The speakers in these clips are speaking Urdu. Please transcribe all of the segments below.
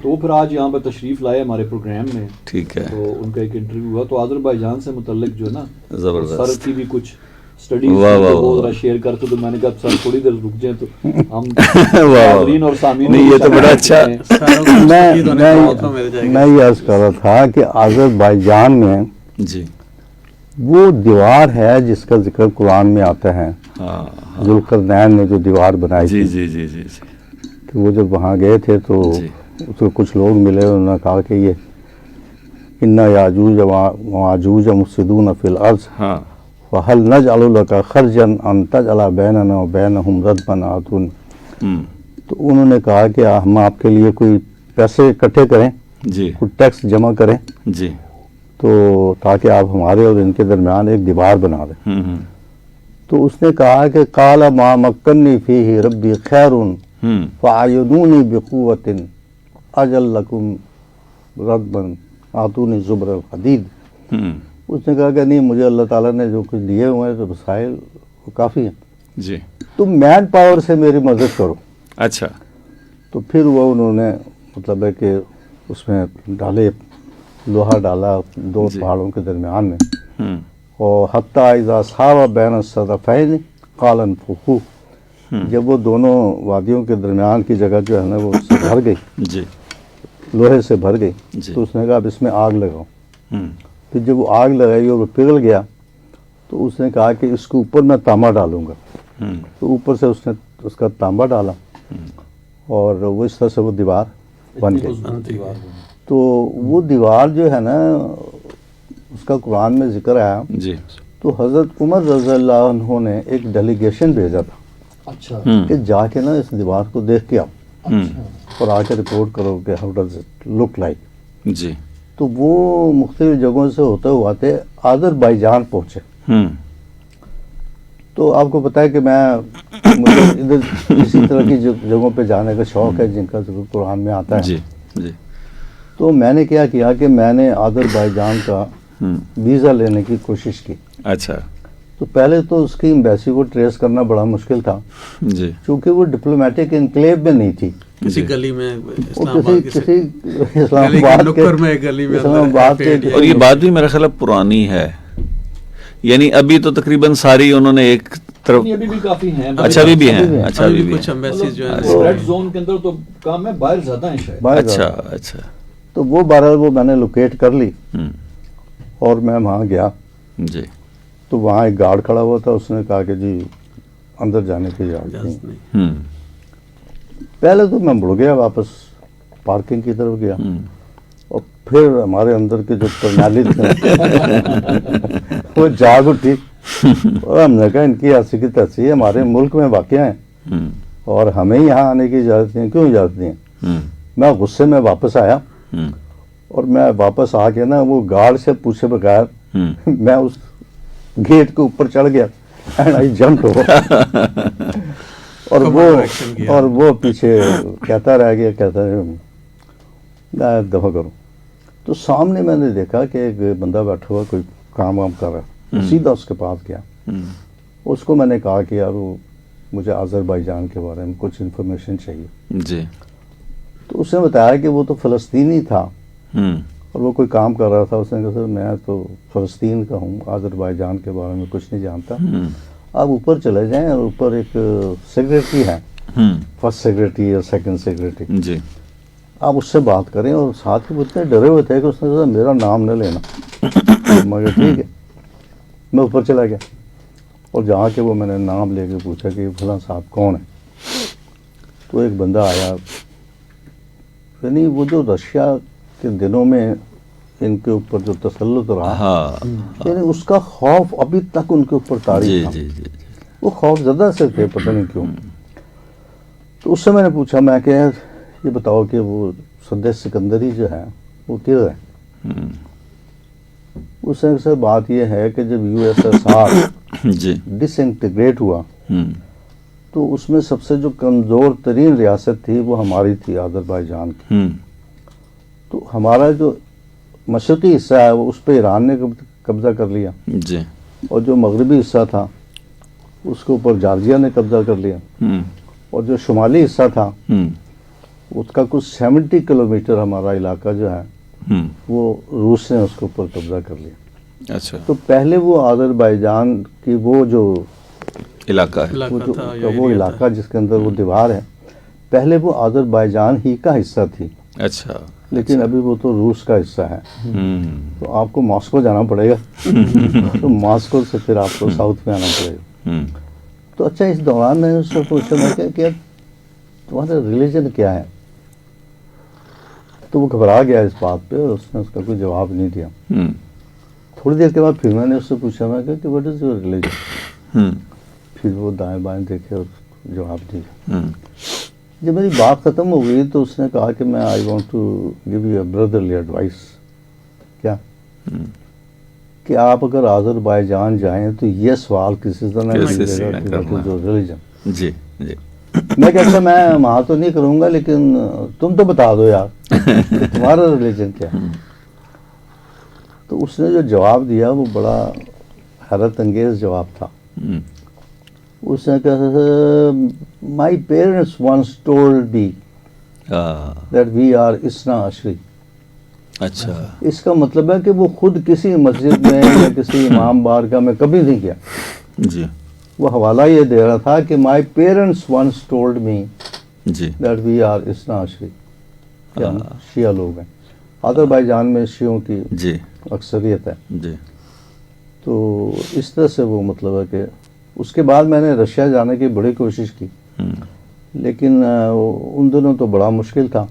تو وہ پھر آج یہاں پہ تشریف لائے ہمارے پروگرام میں. ٹھیک ہے. تو ان کا ایک انٹرویو ہوا تو آذربائیجان سے متعلق جو ہے نا زبردست سر کی بھی کچھ اسٹڈیز وہ ذرا شیئر کرتے. تو میں نے کہا سر تھوڑی دیر رک جائیں تو ہم حاضرین اور سامعین. نہیں یہ تو بڑا اچھا. میں یہ عرض کر رہا تھا کہ آذربائیجان میں جی وہ دیوار ہے جس کا ذکر قرآن میں آتا ہے. ذوالقرنین نے جو دیوار بنائی جی تھی جی جی جی جی کہ وہ جب وہاں گئے تھے تو اس کو کچھ لوگ ملے, انہوں نے کہا کہ یہ ان یاجوج وماجوج مفسدون فی الارض فہل نجعل لک خرجا ان تجعل بیننا وبینہم ردما آتون. تو انہوں نے کہا کہ ہم آپ کے لیے کوئی پیسے اکٹھے کریں, جی کوئی ٹیکس جمع کریں جی تو تاکہ آپ ہمارے اور ان کے درمیان ایک دیوار بنا دیں. تو اس نے کہا کہ قال ما مکنی فیہ ربی خیر فاعینونی بقوۃ اجل لکم ردما آتونی زبر الحدید. اس نے کہا کہ نہیں, مجھے اللہ تعالیٰ نے جو کچھ دیے ہوئے ہیں تو وسائل وہ کافی ہیں, جی تم مین پاور سے میری مدد کرو. اچھا. تو پھر وہ انہوں نے مطلب ہے کہ اس میں ڈالے, لوہا ڈالا دو پہاڑوں کے درمیان میں, اور حتیٰ اذا صار بین الصدفین قال انفخوا. جب وہ دونوں وادیوں کے درمیان کی جگہ جو ہے نا وہ اس سے بھر گئی, جی لوہے سے بھر گئی, تو اس نے کہا اب اس میں آگ لگاؤ. پھر جب وہ آگ لگائی اور وہ پگھل گیا تو اس نے کہا کہ اس کے اوپر میں تانبا ڈالوں گا. تو اوپر سے اس نے اس کا تانبا ڈالا اور وہ اس طرح سے وہ دیوار بن گئی. تو وہ دیوار جو ہے نا اس کا قرآن میں ذکر آیا. جی. تو حضرت عمر رضی اللہ عنہ نے ایک ڈیلیگیشن بھیجا تھا کہ جا کے نا اس دیوار کو دیکھ کے آؤ اور آ کے رپورٹ کرو کہ how does it look like. جی. تو وہ مختلف جگہوں سے ہوتے ہوتے آذربائیجان پہنچے. تو آپ کو پتہ ہے کہ مجھے ادھر اسی طرح کی جگہوں پہ جانے کا شوق ہے جن کا ذکر قرآن میں آتا ہے. جی جی. تو میں نے کیا کہ میں نے آذربائیجان کا ویزا لینے کی کوشش کی. اچھا. تو پہلے تو اس کی ایمبیسی کو ٹریس کرنا بڑا مشکل تھا, جی, چونکہ وہ ڈپلومیٹک انکلیو میں نہیں تھی. کسی گلی میں کسی اسلام آباد کے. اور یہ بات بھی میرا خیال پرانی ہے, یعنی ابھی تو تقریباً ساری انہوں نے ایک طرف. ابھی بھی کافی ہیں. اچھا ابھی بھی ہیں. اچھا ابھی بھی کچھ ایمبیسیز جو ہیں ریڈ زون کے اندر تو کام ہے, باہر زیادہ ہیں شاید. اچھا اچھا. تو وہ بہرحال وہ میں نے لوکیٹ کر لی اور میں وہاں گیا. جی. تو وہاں ایک گارڈ کھڑا ہوا تھا, اس نے کہا کہ جی اندر جانے کی اجازت نہیں. پہلے تو میں مڑ گیا واپس پارکنگ کی طرف گیا, اور پھر ہمارے اندر کے جو پرنالی تھے وہ جاگ اٹھی اور ہم نے کہا ان کی ایسی کی تیسی ہمارے ملک میں واقع ہیں اور ہمیں یہاں آنے کی اجازت نہیں, کیوں اجازت نہیں ہے. میں غصے میں واپس آیا اور میں واپس آ کے نا وہ گارڈ سے پوچھے بغیر میں اس گیٹ کے اوپر چڑھ گیا اینڈ آئی جمپ اور وہ پیچھے کہتا رہ گیا, کہتا ہے دفعہ کرو. تو سامنے میں نے دیکھا کہ ایک بندہ بیٹھا ہوا کوئی کام وام کر رہا ہے, سیدھا اس کے پاس گیا. اس کو میں نے کہا کہ یار وہ مجھے آذربائیجان کے بارے میں کچھ انفارمیشن چاہیے. جی. تو اس نے بتایا کہ وہ تو فلسطینی تھا اور وہ کوئی کام کر رہا تھا. اس نے کہا سر میں تو فلسطین کا ہوں, آذربائیجان کے بارے میں کچھ نہیں جانتا. آپ اوپر چلے جائیں اور اوپر ایک سیکریٹری ہے, فرسٹ سیکریٹری یا سیکنڈ سیکریٹری, جی, آپ اس سے بات کریں. اور ساتھ ہی وہ اتنے ڈرے ہوئے تھے کہ اس نے کہا میرا نام نہ لینا. مگر ٹھیک ہے, میں اوپر چلا گیا اور جہاں کے وہ میں نے نام لے کے پوچھا کہ فلاں صاحب کون ہے. تو ایک بندہ آیا, یعنی وہ جو رشیا کے دنوں میں ان کے اوپر جو تسلط رہا, یعنی اس کا خوف ابھی تک ان کے اوپر طاری تھا. وہ خوف زدہ سے تھے, پتہ نہیں کیوں. تو اس سے میں نے پوچھا, میں کہ یہ بتاؤ کہ وہ سد سکندری جو ہے وہ کدھر ہے. اس سے سر بات یہ ہے کہ جب یو ایس ایس آر ڈس انٹیگریٹ ہوا تو اس میں سب سے جو کمزور ترین ریاست تھی وہ ہماری تھی, آذربائیجان کی. تو ہمارا جو مشرقی حصہ ہے وہ اس پہ ایران نے قبضہ کر لیا, اور جو مغربی حصہ تھا اس کے اوپر جارجیا نے قبضہ کر لیا, اور جو شمالی حصہ تھا اس کا کچھ 70 کلومیٹر ہمارا علاقہ جو ہے وہ روس نے اس کے اوپر قبضہ کر لیا. اچھا. تو پہلے وہ آذربائیجان کی وہ جو علاقہ ہے, وہ علاقہ جس کے اندر وہ دیوار ہے, پہلے وہ آذربائیجان ہی کا حصہ تھی. اچھا. لیکن ابھی وہ تو روس کا حصہ ہے. تو آپ کو ماسکو جانا پڑے گا, تو ماسکو سے پھر آپ کو ساؤتھ میں آنا پڑے گا. تو اچھا, اس دوران میں نے اس سے پوچھا میں کہ تمہارا ریلیجن کیا ہے؟ تو وہ گھبرا گیا اس بات پہ, اس نے اس کا کوئی جواب نہیں دیا. تھوڑی دیر کے بعد پھر میں نے اس سے پوچھا, میں کہ واٹ از یور ریلیجن؟ پھر وہ دائیں بائیں دیکھے اور جواب دیا. جب میری بات ختم ہو گئی تو اس نے کہا کہ میں I want to give you a brotherly advice. کیا؟ کہ آپ اگر آذربائیجان جائیں تو یہ سوال کسی طرح ریلیجن. جی جی. میں کہتا میں وہاں تو نہیں کروں گا, لیکن تم تو بتا دو یار کہ تمہارا ریلیجن کیا ہے. تو اس نے جو جواب دیا وہ بڑا حیرت انگیز جواب تھا. اس نے کہا, my parents once told me that we are اسنا عشری. اچھا. اس کا مطلب ہے کہ وہ خود کسی مسجد میں یا کسی امام بارگاہ میں کبھی نہیں گیا. جی. وہ حوالہ یہ دے رہا تھا کہ my parents once told me that we are اسنا عشری. شیعہ لوگ ہیں آذربائیجان میں, شیعوں کی جی اکثریت ہے. جی. تو اس طرح سے وہ مطلب ہے کہ اس کے بعد میں نے رشیا جانے کی بڑی کوشش کی, لیکن ان دنوں تو بڑا مشکل تھا.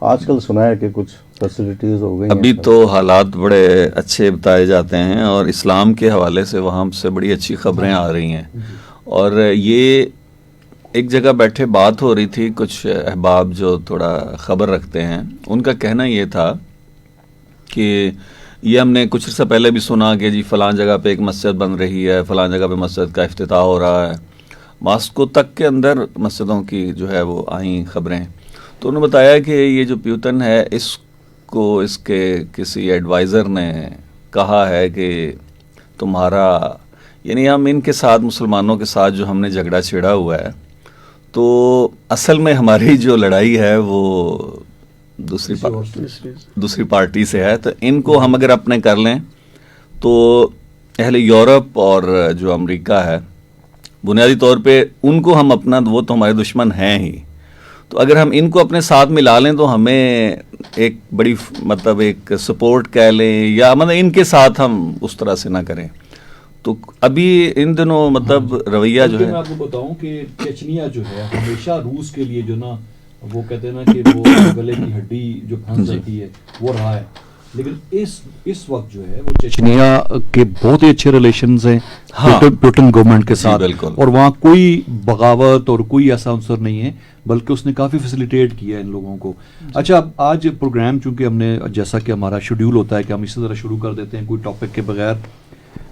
آج کل سنا ہے کہ کچھ فیسلٹیز ہو گئی. ابھی تو حالات بڑے اچھے بتائے جاتے ہیں, اور اسلام کے حوالے سے وہاں سے بڑی اچھی خبریں آ رہی ہیں. اور یہ ایک جگہ بیٹھے بات ہو رہی تھی, کچھ احباب جو تھوڑا خبر رکھتے ہیں, ان کا کہنا یہ تھا کہ یہ ہم نے کچھ عرصہ پہلے بھی سنا کہ جی فلاں جگہ پہ ایک مسجد بن رہی ہے, فلاں جگہ پہ مسجد کا افتتاح ہو رہا ہے. ماسکو تک کے اندر مسجدوں کی جو ہے وہ آئیں خبریں. تو انہوں نے بتایا کہ یہ جو پیوتن ہے, اس کو اس کے کسی ایڈوائزر نے کہا ہے کہ تمہارا, یعنی ہم ان کے ساتھ, مسلمانوں کے ساتھ جو ہم نے جھگڑا چھیڑا ہوا ہے, تو اصل میں ہماری جو لڑائی ہے وہ دوسری پارٹی سے ہے. تو ان کو ہم اگر اپنے کر لیں تو اہل یورپ اور جو امریکہ ہے, بنیادی طور پہ ان کو ہم اپنا, وہ تو ہمارے دشمن ہیں ہی, تو اگر ہم ان کو اپنے ساتھ ملا لیں تو ہمیں ایک بڑی مطلب ایک سپورٹ کہہ لیں, یا مطلب ان کے ساتھ ہم اس طرح سے نہ کریں. تو ابھی ان دنوں مطلب رویہ جو ہے, میں آپ کو بتاؤں کہ چچنیا جو ہے ہمیشہ روس کے لیے جو نا, وہ کہتے ہیں نا کہ وہ گلے کی ہڈی جو پھنس جاتی ہے وہ رہا ہے. لیکن اس وقت جو ہے وہ چچنیا کے بہت ہی اچھے ریلیشنز ہیں پیوٹن گورنمنٹ کے ساتھ, اور وہاں کوئی بغاوت اور کوئی ایسا عنصر نہیں ہے, بلکہ اس نے کافی فیسیلیٹیٹ کیا ہے ان لوگوں کو. اچھا, اب آج پروگرام چونکہ ہم نے, جیسا کہ ہمارا شیڈیول ہوتا ہے کہ ہم اسی طرح شروع کر دیتے ہیں کوئی ٹاپک کے بغیر.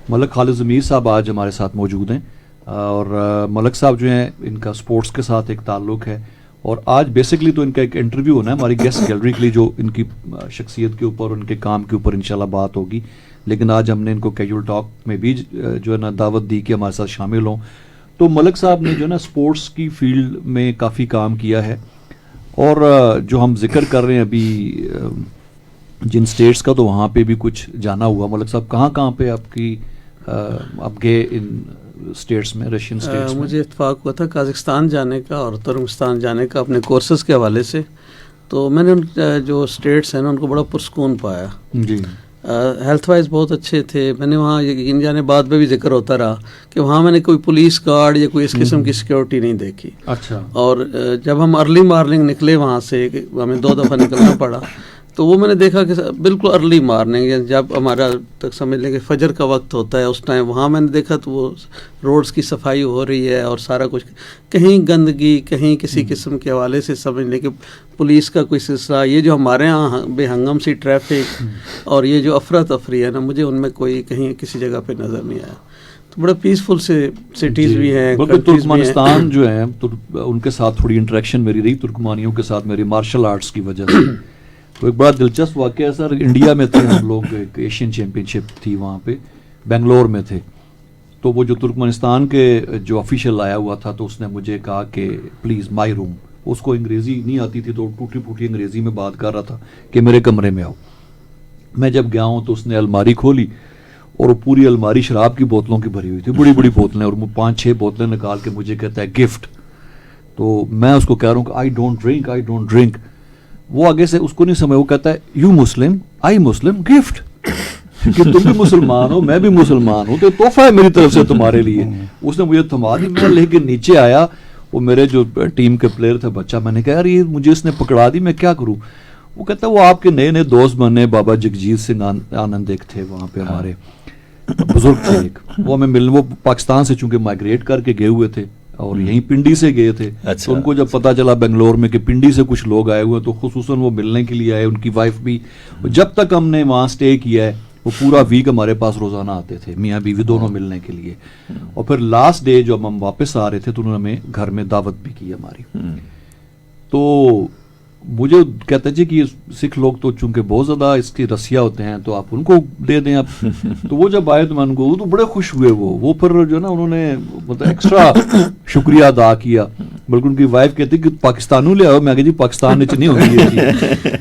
ملک خالد ضمیر صاحب آج ہمارے ساتھ موجود ہیں, اور ملک صاحب جو ہیں ان کا سپورٹس کے ساتھ ایک تعلق ہے, اور آج بیسکلی تو ان کا ایک انٹرویو ہونا ہے ہماری گیسٹ گیلری کے لیے, جو ان کی شخصیت کے اوپر, ان کے کام کے اوپر انشاءاللہ بات ہوگی. لیکن آج ہم نے ان کو کیجول ٹاک میں بھی جو ہے نا دعوت دی کہ ہمارے ساتھ شامل ہوں. تو ملک صاحب نے جو ہے نا اسپورٹس کی فیلڈ میں کافی کام کیا ہے, اور جو ہم ذکر کر رہے ہیں ابھی جن اسٹیٹس کا, تو وہاں پہ بھی کچھ جانا ہوا. ملک صاحب کہاں پہ آپ کی آپ گئے ان اسٹیٹس میں, رشین اسٹیٹس میں؟ مجھے اتفاق ہوا تھا کازخستان جانے کا اور ترکمستان جانے کا اپنے کورسز کے حوالے سے. تو میں نے جو اسٹیٹس ہیں نا ان کو بڑا پرسکون پایا. جی. ہیلتھ وائز بہت اچھے تھے. میں نے وہاں یقین جانے بعد میں بھی ذکر ہوتا رہا کہ وہاں میں نے کوئی پولیس گارڈ یا کوئی اس قسم کی سیکیورٹی نہیں دیکھی. اچھا. اور جب ہم ارلی مارننگ نکلے وہاں سے, ہمیں 2 دفعہ نکلنا پڑا, تو وہ میں نے دیکھا کہ بالکل ارلی مارننگ, جب ہمارا تک سمجھ لیں کہ فجر کا وقت ہوتا ہے اس ٹائم, وہاں میں نے دیکھا تو وہ روڈز کی صفائی ہو رہی ہے اور سارا کچھ, کہیں گندگی, کہیں کسی قسم کے حوالے سے سمجھ لیں کہ پولیس کا کوئی سلسلہ, یہ جو ہمارے ہاں بے ہنگم سی ٹریفک اور یہ جو افراتفری ہے نا, مجھے ان میں کوئی کہیں کسی جگہ پہ نظر نہیں آیا. تو بڑا پیسفل سے سٹیز بھی ہیں. ترکمانستان جو ہے ان کے ساتھ تھوڑی انٹریکشن میری رہی, ترکمانیوں کے ساتھ میری مارشل آرٹس کی وجہ سے. تو ایک بڑا دلچسپ واقعہ ہے سر, انڈیا میں تھے ہم لوگ, ایک ایشین چیمپئن شپ تھی وہاں پہ, بنگلور میں تھے. تو وہ جو ترکمانستان کے جو آفیشیل آیا ہوا تھا, تو اس نے مجھے کہا کہ پلیز مائی روم, اس کو انگریزی نہیں آتی تھی تو ٹوٹی پھوٹی انگریزی میں بات کر رہا تھا کہ میرے کمرے میں آؤ. میں جب گیا ہوں تو اس نے الماری کھولی اور وہ پوری الماری شراب کی بوتلوں کی بھری ہوئی تھی, بڑی بڑی بوتلیں, اور 5-6 بوتلیں نکال کے مجھے کہتا ہے گفٹ. تو میں اس کو کہہ رہا ہوں کہ آئی ڈونٹ ڈرنک. وہ آگے سے اس کو نہیں سمجھ, وہ کہتا ہے you Muslim I Muslim gift, کہ تم بھی مسلمان ہو میں بھی مسلمان ہوں تو تحفہ ہے میری طرف سے تمہارے لیے. اس نے مجھے تھما دی, میں لے کے نیچے آیا, وہ میرے جو ٹیم کے پلیئر تھے بچہ, میں نے کہا یار یہ مجھے اس نے پکڑا دی, میں کیا کروں. وہ کہتا ہے وہ آپ کے نئے نئے دوست بنے, بابا جگجیت سنگھ آنند ایک تھے وہاں پہ ہمارے بزرگ تھے ایک, وہ ہمیں ملنے, وہ پاکستان سے چونکہ مائگریٹ کر کے گئے ہوئے تھے اور یہیں پنڈی سے گئے تھے. تو ان کو جب پتا چلا بنگلور میں کہ پنڈی سے کچھ لوگ آئے ہوئے تو خصوصاً وہ ملنے کے لیے آئے, ان کی وائف بھی. جب تک ہم نے وہاں سٹے کیا ہے وہ پورا ویک ہمارے پاس روزانہ آتے تھے, میاں بیوی دونوں ملنے کے لیے. اور پھر لاسٹ ڈے جب ہم واپس آ رہے تھے تو انہوں نے ہمیں گھر میں دعوت بھی کی ہماری. تو مجھے کہتا ہے جی کہ سکھ لوگ تو چونکہ بہت زیادہ اس کی رسیہ ہوتے ہیں تو آپ ان کو دے دیں اب. تو وہ جب آئے تو میں ان کو, وہ تو بڑے خوش ہوئے, وہ پھر جو نا انہوں نے مطلب ایکسٹرا شکریہ ادا کیا. بلکہ ان کی وائف کہتی کہ پاکستانوں لے آؤ, میں کہا جی پاکستان میں نہیں ہوگی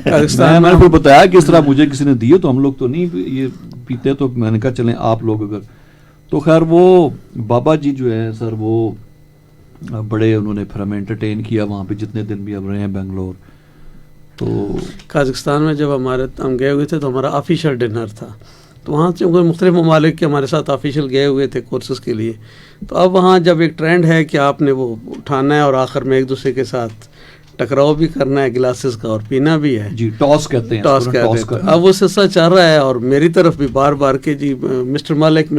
پاکستان. میں نے پھر بتایا کہ اس طرح مجھے کسی نے دیے تو ہم لوگ تو نہیں یہ پیتے, تو میں نے کہا چلیں آپ لوگ اگر. تو خیر وہ بابا جی جو ہیں سر وہ بڑے, انہوں نے پھر ہمیں انٹرٹین کیا وہاں پہ جتنے دن بھی اب رہے ہیں بنگلور. تو قازقستان میں جب ہم گئے ہوئے تھے تو ہمارا آفیشیل ڈنر تھا, تو وہاں چونکہ مختلف ممالک کے ہمارے ساتھ آفیشیل گئے ہوئے تھے کورسز کے لیے. تو اب وہاں جب ایک ٹرینڈ ہے کہ آپ نے وہ اٹھانا ہے اور آخر میں ایک دوسرے کے ساتھ ٹکراؤ بھی کرنا ہے گلاسز کا اور پینا بھی ہے, جی ٹاس کہتے ہیں, ٹاس کہتے ہیں. اب وہ سلسلہ چل رہا ہے اور میری طرف بھی بار بار کہ جی mister Malik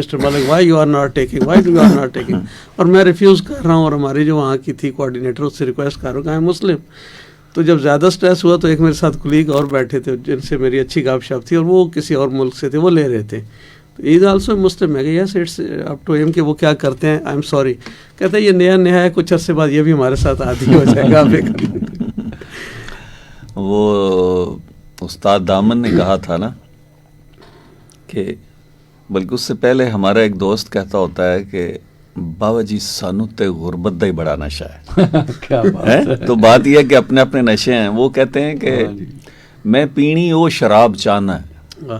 why you are not taking, why do you are not taking, اور میں ریفیوز کر رہا ہوں. اور ہماری جو وہاں کی تھی کوآرڈینیٹر, اس سے ریکویسٹ کر رہا ہوں کہ میں مسلم. تو جب زیادہ سٹریس ہوا تو ایک میرے ساتھ کلیگ اور بیٹھے تھے جن سے میری اچھی گپ شپ تھی, اور وہ کسی اور ملک سے تھے, وہ لے رہے تھے. تو از آلسو مسلم. میں کہ یس اٹس اپ ٹو ہم کہ وہ کیا کرتے ہیں, آئی ایم سوری. کہتا ہے یہ نیا ہے, کچھ عرصے بعد یہ بھی ہمارے ساتھ عادی ہو جائے گا. وہ استاد دامن نے کہا تھا نا کہ بلکہ اس سے پہلے ہمارا ایک دوست کہتا ہوتا ہے کہ بابا جی سانو تے غربت دا ہی بڑا نشہ ہے. تو بات یہ ہے کہ اپنے اپنے نشے ہیں. وہ کہتے ہیں کہ میں پینی وہ شراب چانا ہے,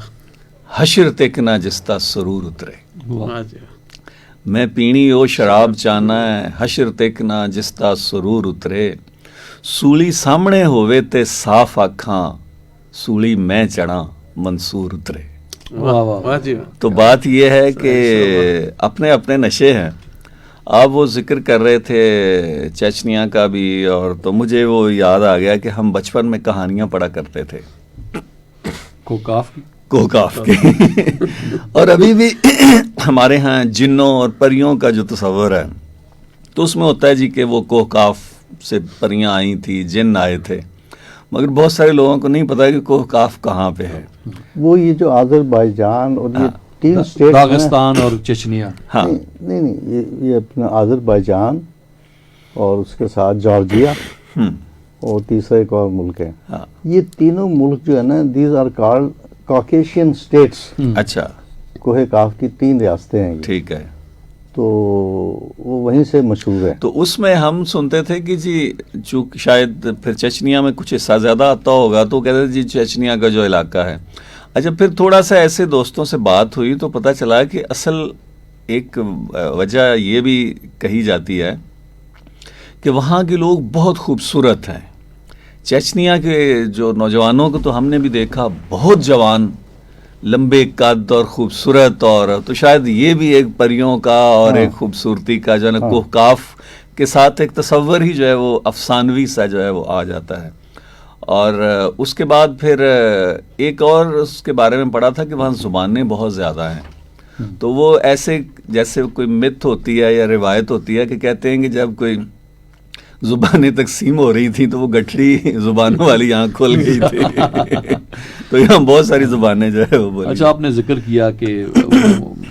حشر تکنا جستا سرور اترے. میں پینی وہ شراب چانا ہے, حشر تکنا جستا سرور اترے. سولی سامنے ہوئے تے صاف آکھاں, سولی میں چڑھا منصور اترے. تو بات یہ ہے کہ اپنے اپنے نشے ہیں. آپ وہ ذکر کر رہے تھے چچنیا کا بھی, اور تو مجھے وہ یاد آ گیا کہ ہم بچپن میں کہانیاں پڑھا کرتے تھے کوکاف کی. اور ابھی بھی ہمارے ہاں جنوں اور پریوں کا جو تصور ہے تو اس میں ہوتا ہے جی کہ وہ کوکاف سے پریاں آئی تھی, جن آئے تھے, مگر بہت سارے لوگوں کو نہیں پتا کہ کوکاف کہاں پہ ہے. وہ یہ جو آذربائیجان اور یہ 3 اسٹیٹ, داغستان اور چچنیا. ہاں نہیں یہ اپنا آذربائیجان اور اس کے ساتھ جارجیا اور تیسرا ایک اور ملک ہے. یہ تینوں ملک جو ہے نا, these are called Caucasian status. اچھا, کوہ کاف کی 3 ریاستیں ہیں. ٹھیک ہے. تو وہ وہیں سے مشہور ہے. تو اس میں ہم سنتے تھے کہ جی چونکہ شاید پھر چچنیا میں کچھ حصہ زیادہ آتا ہوگا تو کہتے تھے جی چچنیا کا جو علاقہ ہے. اچھا, پھر تھوڑا سا ایسے دوستوں سے بات ہوئی تو پتہ چلا کہ اصل ایک وجہ یہ بھی کہی جاتی ہے کہ وہاں کے لوگ بہت خوبصورت ہیں. چچنیا کے جو نوجوانوں کو تو ہم نے بھی دیکھا, بہت جوان, لمبے قد اور خوبصورت, اور تو شاید یہ بھی ایک پریوں کا اور ایک خوبصورتی کا جو ہے نا کوہکاف کے ساتھ ایک تصور ہی جو ہے وہ افسانوی سا جو ہے وہ آ جاتا ہے. اور اس کے بعد پھر ایک اور اس کے بارے میں پڑھا تھا کہ وہاں زبانیں بہت زیادہ ہیں. تو وہ ایسے جیسے کوئی مت ہوتی ہے یا روایت ہوتی ہے کہ کہتے ہیں کہ جب کوئی زبانیں تقسیم ہو رہی تھیں تو وہ گٹھڑی زبانوں والی یہاں کھل گئی تھی. تو یہاں بہت ساری زبانیں جو ہے وہ بولی. اچھا, آپ نے ذکر کیا کہ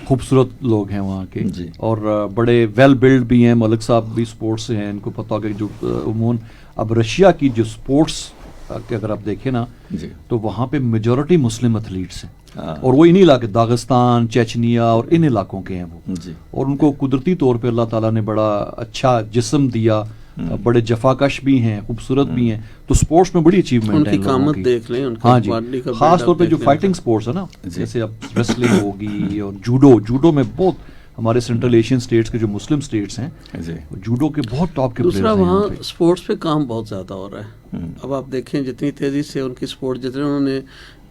خوبصورت لوگ ہیں وہاں کے جی, اور بڑے ویل بلڈ بھی ہیں. ملک صاحب بھی سپورٹس سے ہیں, ان کو پتہ ہوگا جو عموماً اب رشیا کی جو سپورٹس کہ اگر آپ دیکھیں نا جی, تو وہاں پہ میجورٹی مسلم ایتھلیٹس ہیں. اور وہ انہی علاقے داغستان, چچنیا اور ان علاقوں کے ہیں وہ. جی, اور ان کو قدرتی طور پہ اللہ تعالیٰ نے بڑا اچھا جسم دیا, بڑے جفاکش بھی ہیں, خوبصورت بھی ہیں, تو سپورٹس میں بڑی اچیومنٹ ہے ان کی قامت دیکھ لیں, ان ہاں کی جی, باڈی کا خاص طور پہ build-up جو دیکھ لیں. فائٹنگ سپورٹس ہے نا, جیسے اب ریسلنگ ہوگی اور جوڈو میں بہت ہمارے سینٹرل ایشین اسٹیٹس کے جو مسلم اسٹیٹس ہیں جوڈو کے بہت ٹاپ کے دوسرا پلیئرز ہیں وہاں یہاں پہ. سپورٹس پہ کام بہت زیادہ ہو رہا ہے. اب آپ دیکھیں جتنی تیزی سے ان کی سپورٹ, جتنے انہوں نے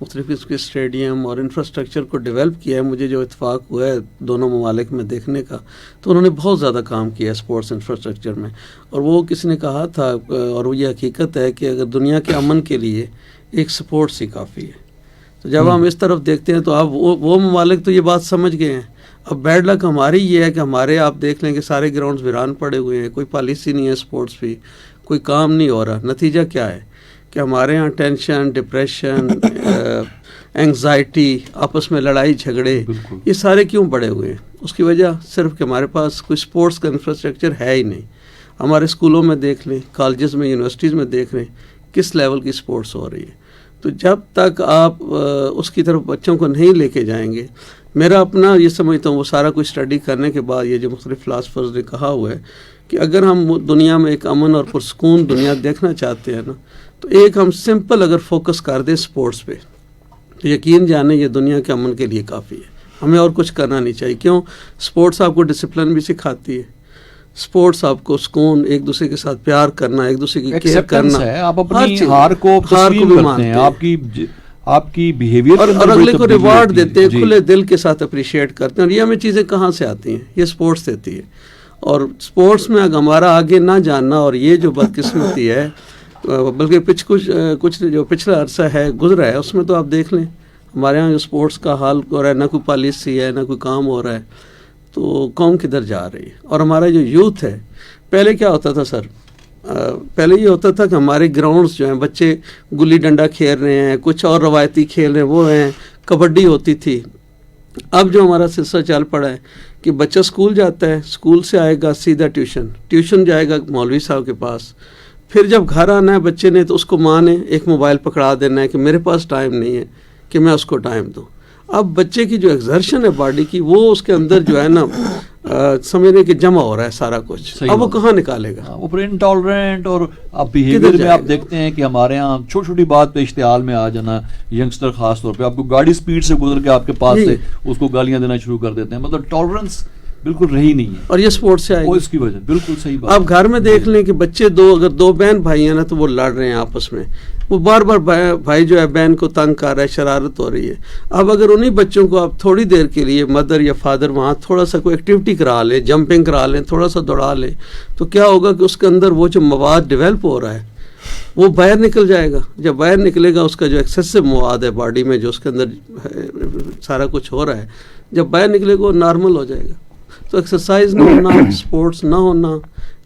مختلف قسم کے اسٹیڈیم اور انفراسٹرکچر کو ڈیولپ کیا ہے, مجھے جو اتفاق ہوا ہے دونوں ممالک میں دیکھنے کا, تو انہوں نے بہت زیادہ کام کیا ہے اسپورٹس انفراسٹرکچر میں. اور وہ کسی نے کہا تھا, اور وہ یہ حقیقت ہے کہ اگر دنیا کے امن کے لیے ایک سپورٹس ہی کافی ہے. تو جب ہم اس طرف دیکھتے ہیں تو اب وہ ممالک تو یہ بات سمجھ گئے ہیں. اب بیڈ لک ہماری یہ ہے کہ ہمارے آپ دیکھ لیں کہ سارے گراؤنڈز ویران پڑے ہوئے ہیں, کوئی پالیسی نہیں ہے اسپورٹس پہ, کوئی کام نہیں ہو رہا. نتیجہ کیا ہے کہ ہمارے ہاں ٹینشن, ڈپریشن, انگزائٹی, آپس میں لڑائی جھگڑے, یہ سارے کیوں بڑھے ہوئے ہیں؟ اس کی وجہ صرف کہ ہمارے پاس کوئی اسپورٹس کا انفراسٹرکچر ہے ہی نہیں. ہمارے اسکولوں میں دیکھ لیں, کالجز میں, یونیورسٹیز میں دیکھ لیں کس لیول کی اسپورٹس ہو رہی ہے. تو جب تک آپ اس کی طرف بچوں کو نہیں لے کے جائیں گے, میرا اپنا یہ سمجھتا ہوں وہ سارا کچھ اسٹڈی کرنے کے بعد یہ جو مختلف فلاسفرز نے کہا ہوا ہے کہ اگر ہم دنیا میں ایک امن اور پرسکون دنیا دیکھنا چاہتے ہیں نا, تو ایک ہم سمپل اگر فوکس کر دیں سپورٹس پہ, تو یقین جانیں یہ دنیا کے امن کے لیے کافی ہے. ہمیں اور کچھ کرنا نہیں چاہیے. کیوں؟ سپورٹس آپ کو ڈسپلن بھی سکھاتی ہے, سپورٹس آپ کو سکون, ایک دوسرے کے ساتھ پیار کرنا, ایک دوسرے کی کیئر کرنا, آپ اپنی ہار کو تسلیم کرتے ہیں, آپ کی بیہیویئر اور اگلے کو ریوارڈ دیتے ہیں, کھلے دل کے ساتھ اپریشیٹ کرتے ہیں. اور یہ ہمیں چیزیں کہاں سے آتی ہیں؟ یہ سپورٹس دیتی ہے. اور سپورٹس میں اگر ہمارا آگے نہ جاننا, اور یہ جو بدقسمتی ہے, بلکہ کچھ جو پچھلا عرصہ ہے گزرا ہے, اس میں تو آپ دیکھ لیں ہمارے یہاں جو سپورٹس کا حال ہو رہا ہے, نہ کوئی پالیسی ہے, نہ کوئی کام ہو رہا ہے, تو قوم کدھر جا رہی ہے. اور ہمارا جو یوتھ ہے, پہلے کیا ہوتا تھا سر, پہلے یہ ہوتا تھا کہ ہمارے گراؤنڈز جو ہیں بچے گلی ڈنڈا کھیل رہے ہیں, کچھ اور روایتی کھیل رہے ہیں, وہ ہیں, کبڈی ہوتی تھی. اب جو ہمارا سلسلہ چل پڑا ہے کہ بچہ اسکول جاتا ہے, اسکول سے آئے گا سیدھا ٹیوشن جائے گا مولوی صاحب کے پاس, پھر جب گھر آنا ہے بچے نے تو اس کو ماں نے ایک موبائل پکڑا دینا ہے کہ میرے پاس ٹائم نہیں ہے کہ میں اس کو ٹائم دوں. اب بچے کی جو ایگزرشن ہے باڈی کی, وہ اس کے اندر جو ہے نا سمجھنے کہ جمع ہو رہا ہے سارا کچھ, اب وہ کہاں نکالے گا؟ وہ انٹالرنٹ. اور اب بیہیویئر میں آپ دیکھتے ہیں کہ ہمارے ہاں چھوٹی چھوٹی بات پہ اشتعال میں آ جانا, ینگسٹر خاص طور پہ, آپ کو گاڑی سپیڈ سے گزر کے آپ کے پاس سے اس کو گالیاں دینا شروع کر دیتے ہیں. مطلب ٹالرنس بالکل رہی نہیں ہے, اور یہ سپورٹ سے آئے وہ اس کی وجہ. بالکل صحیح بات. آپ گھر میں دیکھ لیں کہ بچے اگر دو بہن بھائی ہیں نا, تو وہ لڑ رہے ہیں آپس میں, وہ بار بار بھائی جو ہے بہن کو تنگ کر رہا ہے, شرارت ہو رہی ہے. اب اگر انہیں بچوں کو آپ تھوڑی دیر کے لیے مدر یا فادر وہاں تھوڑا سا کوئی ایکٹیویٹی کرا لیں, جمپنگ کرا لیں, تھوڑا سا دوڑا لیں, تو کیا ہوگا کہ اس کے اندر وہ جو مواد ڈیولپ ہو رہا ہے وہ باہر نکل جائے گا. جب باہر نکلے گا, اس کا جو ایکسیسو مواد ہے باڈی میں جو اس کے اندر سارا کچھ ہو رہا ہے, جب باہر نکلے گا وہ نارمل ہو جائے گا. تو ایکسرسائز نہ ہونا, سپورٹس نہ ہونا,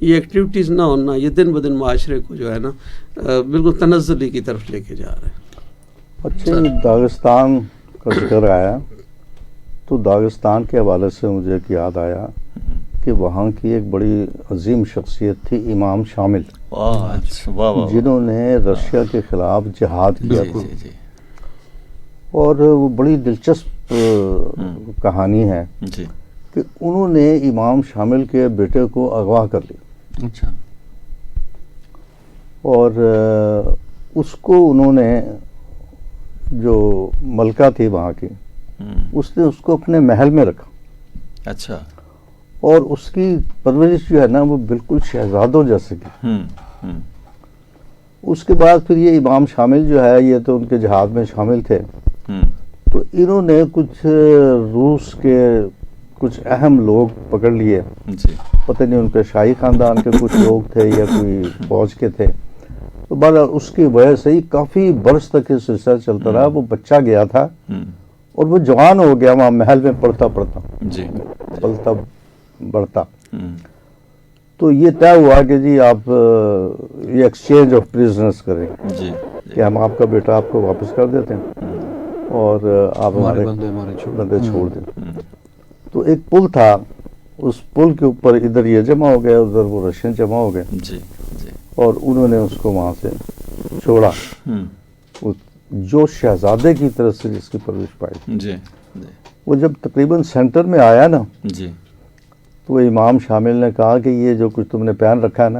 یہ ایکٹیویٹیز نہ ہونا, یہ دن بدن معاشرے کو جو ہے نا بالکل تنزلی کی طرف لے کے جا رہا ہے. اچھا, داغستان کا ذکر آیا تو داغستان کے حوالے سے مجھے ایک یاد آیا کہ وہاں کی ایک بڑی عظیم شخصیت تھی امام شامل, جنہوں نے رشیا کے خلاف جہاد کیا تھا. اور وہ بڑی دلچسپ کہانی ہے کہ انہوں نے امام شامل کے بیٹے کو اغوا کر لیا. اچھا. اور اس کو انہوں نے, جو ملکہ تھی وہاں کی, اس نے اس کو اپنے محل میں رکھا. اچھا. اور اس کی پرورش جو ہے نا وہ بالکل شہزادوں جیسے کی. اس کے بعد پھر یہ امام شامل جو ہے, یہ تو ان کے جہاد میں شامل تھے, تو انہوں نے کچھ روس کے کچھ اہم لوگ پکڑ لیے. پتہ نہیں ان کے شاہی خاندان کے کچھ لوگ تھے یا کوئی فوج کے تھے. تو بہرحال اس کی وجہ سے ہی کافی برس تک یہ سلسلہ چلتا رہا. وہ بچہ گیا تھا اور وہ جوان ہو گیا وہاں محل میں پڑھتا پلتا بڑھتا. تو یہ طے ہوا کہ جی آپ یہ ایکسچینج آف پریزنرز کریں, کہ ہم آپ کا بیٹا آپ کو واپس کر دیتے ہیں اور آپ ہمارے بندے چھوڑ دیں. تو ایک پل تھا, اس پل کے اوپر ادھر یہ جمع ہو گیا, ادھر وہ رشین جمع ہو گئے, اور انہوں نے اس کو وہاں سے چھوڑا. جو شہزادے کی طرف سے جس کی پرورش پائی, وہ جب تقریباً سینٹر میں آیا نا, تو وہ امام شامل نے کہا کہ یہ جو کچھ تم نے پہن رکھا ہے نا,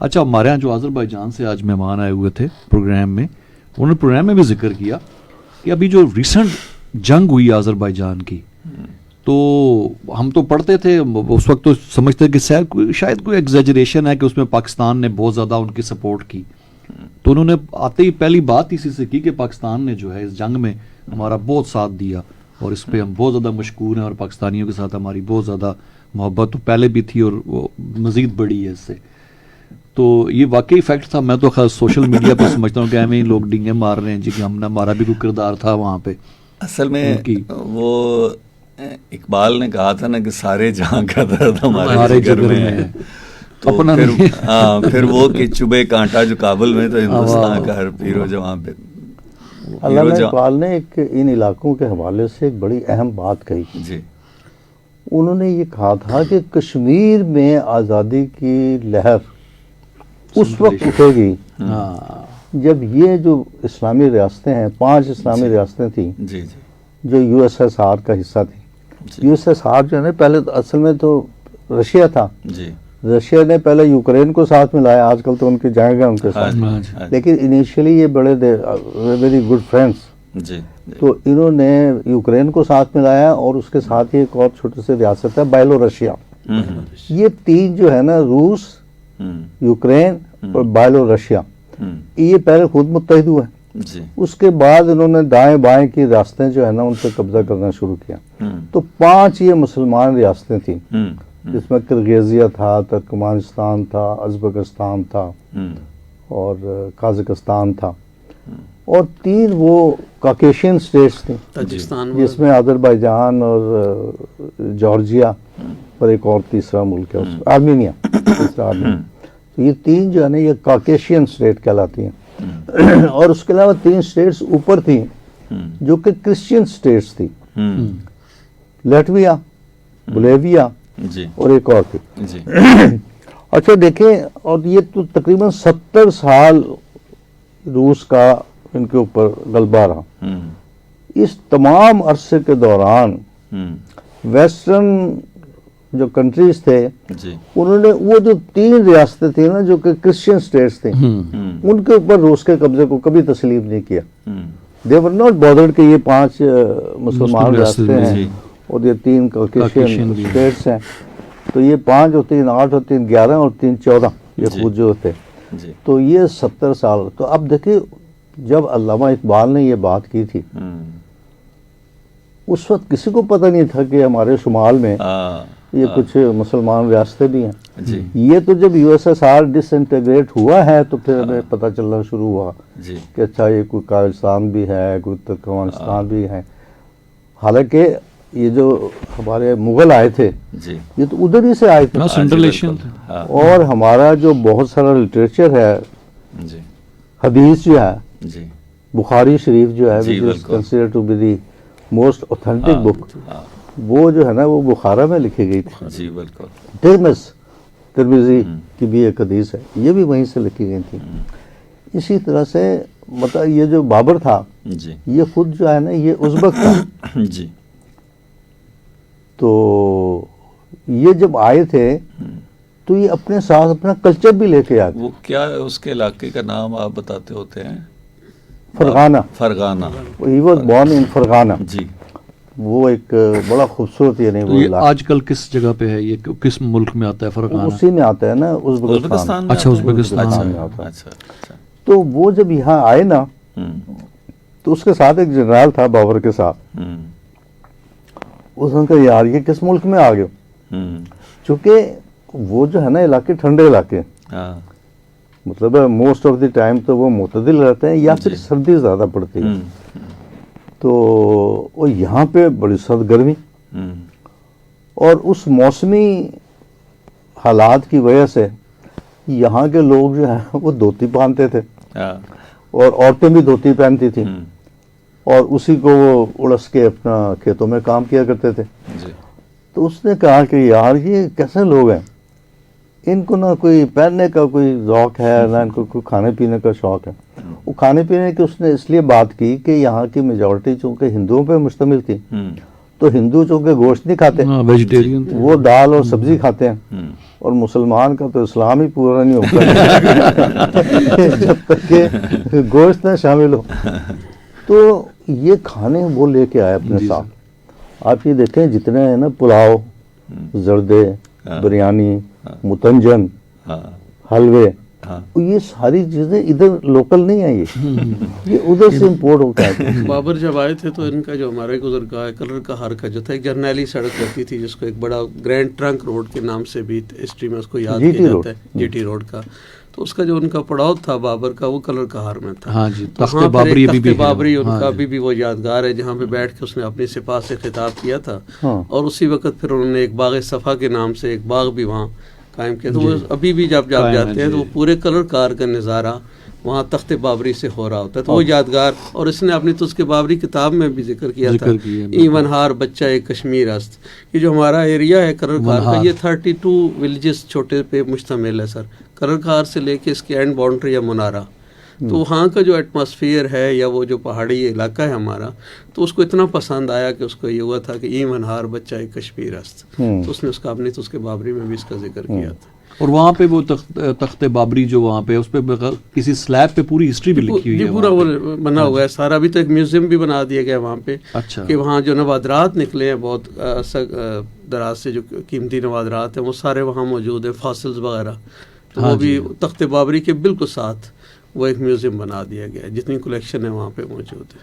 اچھا ہمارے یہاں جو آذربائیجان سے آج مہمان آئے ہوئے تھے پروگرام میں، انہوں نے پروگرام میں بھی ذکر کیا کہ ابھی جو ریسنٹ جنگ ہوئی آذربائیجان کی، تو ہم تو پڑھتے تھے اس وقت تو سمجھتے کہ شاید کوئی ایگزیجریشن ہے کہ اس میں پاکستان نے بہت زیادہ ان کی سپورٹ کی. تو انہوں نے آتے ہی پہلی بات اسی سے کی کہ پاکستان نے جو ہے اس جنگ میں ہمارا بہت ساتھ دیا اور اس پہ ہم بہت زیادہ مشکور ہیں، اور پاکستانیوں کے ساتھ ہماری بہت زیادہ محبت تو پہلے بھی تھی اور وہ مزید بڑی ہے اس سے. تو یہ واقعی فیکٹ تھا. میں تو خاص سوشل میڈیا پہ سمجھتا ہوں کہ ہمیں لوگ ڈنگے مار رہے ہیں جی کہ ہمارا بھی کوئی کردار تھا وہاں پہ. اصل میں وہ اقبال نے کہا تھا نا کہ سارے جہاں کا درد ہمارے جگر میں ہے. تو پھر وہ کہ چبے کانٹا جو کابل میں، تو ہندوستان کا ہر پیر و جوان پہ. علامہ اقبال نے ایک ان علاقوں کے حوالے سے ایک بڑی اہم بات کہی. جی، انہوں نے یہ کہا تھا کہ کشمیر میں آزادی کی لہر اس وقت اٹھے گی جب یہ جو اسلامی ریاستیں ہیں، 5 اسلامی ریاستیں تھیں جی، جی، جو یو ایس ایس آر کا حصہ تھی. جی. یو ایس ایس آر جو ہے نا، پہلے تو اصل میں تو رشیا تھا. جی، رشیا نے پہلے یوکرین کو ساتھ ملایا، آج کل تو ان کی جائے گا ان کے ساتھ، لیکن انیشیلی یہ بڑے ویری گڈ فرینڈس. جی، تو انہوں نے یوکرین کو ساتھ ملایا، اور اس کے ساتھ ہی ایک اور چھوٹی سی ریاست ہے بیلو رشیا. یہ 3 جو ہے نا، روس، یوکرین اور بیلو رشیا، یہ پہلے خود متحد ہوئے. جی، اس کے بعد انہوں نے دائیں بائیں کی ریاستیں جو ہے نا ان پہ قبضہ کرنا شروع کیا. تو 5 یہ مسلمان ریاستیں تھیں، جس میں کرغیزیہ تھا، ترکمانستان تھا، ازبکستان تھا اور قازقستان تھا، اور 3 وہ کاکیشین سٹیٹس تھیں جس میں آذربائیجان اور جارجیا اور ایک اور تیسرا ملک ہے آرمینیا. تو یہ 3 جو ہے نا یہ کاکیشین سٹیٹ کہلاتی ہیں. اور اس کے علاوہ 3 سٹیٹس اوپر تھیں جو کہ کرسچین سٹیٹس تھی، لیٹویا، بولیویا اور ایک اور تھی. اچھا دیکھیں، اور یہ تو تقریباً 70 سال روس کا ان کے اوپر غلبہ رہا. اس تمام عرصے کے دوران ویسٹرن جو کنٹریز تھے، انہوں نے وہ جو 3 ریاستیں تھیں نا جو کہ کرسچین سٹیٹس تھیں، ان کے اوپر روس کے قبضے کو کبھی تسلیم نہیں کیا. دے ور ناٹ بادرڈ کہ یہ 5 مسلمان ریاستیں ہیں اور یہ 3 کاکیشین سٹیٹس ہیں. تو یہ 5 اور 3 8 اور 3 11 اور 3 14 یہ خود جو ہوتے. تو یہ 70 سال. تو اب دیکھیں، جب علامہ اقبال نے یہ بات کی تھی، اس وقت کسی کو پتہ نہیں تھا کہ ہمارے شمال میں یہ کچھ مسلمان ریاستیں بھی ہیں. یہ تو جب یو ایس ایس آر ڈس انٹیگریٹ ہوا ہے تو پھر ہمیں پتہ چلنا شروع ہوا کہ اچھا یہ کوئی قازقستان بھی ہے، کوئی ترکمانستان بھی ہے. حالانکہ یہ جو ہمارے مغل آئے تھے یہ تو ادھر ہی سے آئے تھے. اور ہمارا جو بہت سارا لٹریچر ہے، حدیث جو ہے، بخاری شریف جو ہے consider to be the most authentic book, وہ جو ہے نا وہ بخارا میں لکھی گئی تھی. جی بالکل. ترمذی کی بھی ایک حدیث ہے، یہ بھی وہیں سے لکھی گئی تھی. اسی طرح سے مطلب یہ جو بابر تھا یہ خود جو ہے نا یہ ازبک تھا. جی. تو یہ جب آئے تھے تو یہ اپنے ساتھ اپنا کلچر بھی لے کے آئے. وہ کیا اس کے علاقے کا نام آپ بتاتے ہوتے ہیں؟ Fergana. He was born in Fergana. جی. وہ ایک بڑا خوبصورت یعنی وہ علاقہ. آج کل کس جگہ پہ ہے یہ؟ کس ملک میں آتا ہے فرغانہ؟ اسی میں آتا ہے نا، ازبکستان. اچھا، ازبکستان میں آتا ہے. تو وہ جب یہاں آئے نا تو اس کے ساتھ ایک جنرل تھا بابر کے ساتھ. اس نے کہا یار یہ کس ملک میں آ گئے؟ چونکہ وہ جو ہے نا علاقے ٹھنڈے علاقے، مطلب موسٹ آف دی ٹائم تو وہ معتدل رہتے ہیں یا پھر سردی زیادہ پڑتی ہے. تو یہاں پہ بڑی سرد گرمی، اور اس موسمی حالات کی وجہ سے یہاں کے لوگ جو ہیں وہ دھوتی پہنتے تھے، اور عورتیں بھی دھوتی پہنتی تھیں، اور اسی کو وہ اڑس کے اپنا کھیتوں میں کام کیا کرتے تھے. تو اس نے کہا کہ یار یہ کیسے لوگ ہیں، ان کو نہ کوئی پہننے کا کوئی ذوق ہے، نہ ان کو کوئی کھانے پینے کا شوق ہے. وہ کھانے پینے کی اس نے اس لیے بات کی کہ یہاں کی میجورٹی چونکہ ہندوؤں پہ مشتمل تھی، تو ہندو چونکہ گوشت نہیں کھاتے، ویجیٹیرین، وہ دال اور سبزی کھاتے ہیں. اور مسلمان کا تو اسلام ہی پورا نہیں ہوتا جب تک کہ گوشت نہ شامل ہو. تو یہ کھانے وہ لے کے آئے اپنے ساتھ. آپ یہ دیکھیں جتنے ہیں نا پلاؤ, زردے, بریانی, متنجن, حلوے, یہ ساری چیزیں ادھر لوکل نہیں ہیں, یہ ادھر سے امپورٹ ہوتا ہے. بابر جب آئے تھے تو ان کا جو ہمارے گزرگاہ ہے کلر کا ہر کا جو تھا, ایک جرنیلی سڑک رہتی تھی جس کو ایک بڑا گرینڈ ٹرنک روڈ کے نام سے بھی ہسٹری میں اس کو یاد کیا جاتا ہے, جی ٹی روڈ کا. تو اس کا جو ان کا پڑاؤ تھا بابر کا, وہ کلر کہار میں تھا. ہاں جی, تخت بابری ان کا ابھی بھی وہ یادگار ہے جہاں پہ بیٹھ کے اس نے اپنی سپاہ سے خطاب کیا تھا. اور اسی وقت پھر انہوں نے ایک باغ صفا کے نام سے ایک باغ بھی وہاں قائم کیا. تو وہ ابھی بھی جب جاتے ہیں تو وہ پورے کلر کار کا نظارہ وہاں تخت بابری سے ہو رہا ہوتا ہے. تو وہ یادگار, اور اس نے اپنی تذکرہ بابری کتاب میں بھی ذکر کیا تھا, ایون ہار بچہ ایک کشمیر است. یہ جو ہمارا ایریا ہے کلر کار کا, یہ 32 ولیجز چھوٹے پہ مشتمل ہے سر. کلر کار سے لے کے اس کی اینڈ باؤنڈری یا منارہ, تو وہاں کا جو ایٹماسفیئر ہے یا وہ جو پہاڑی علاقہ ہے ہمارا, تو اس کو اتنا پسند آیا کہ اس کو یہ ہوا تھا کہ ایون ہار بچہ ایک کشمیر است. تو اس نے اس کا اپنی تذکرہ بابری میں بھی اس کا ذکر کیا تھا. اور وہاں پہ وہ تخت بابری جو وہاں پہ اس پہ کسی سلیب پہ پوری ہسٹری بھی لکھی ہوئی ہے, پورا وہ بنا ہوا ہے سارا. ابھی تو ایک میوزیم بھی بنا دیا گیا وہاں پہ, کہ وہاں جو نوادرات نکلے ہیں بہت دراز سے, جو قیمتی نوادرات ہیں وہ سارے وہاں موجود ہیں, فاسلز وغیرہ. تو وہ بھی تخت بابری کے بالکل ساتھ وہ ایک میوزیم بنا دیا گیا ہے, جتنی کلیکشن ہے وہاں پہ موجود ہے.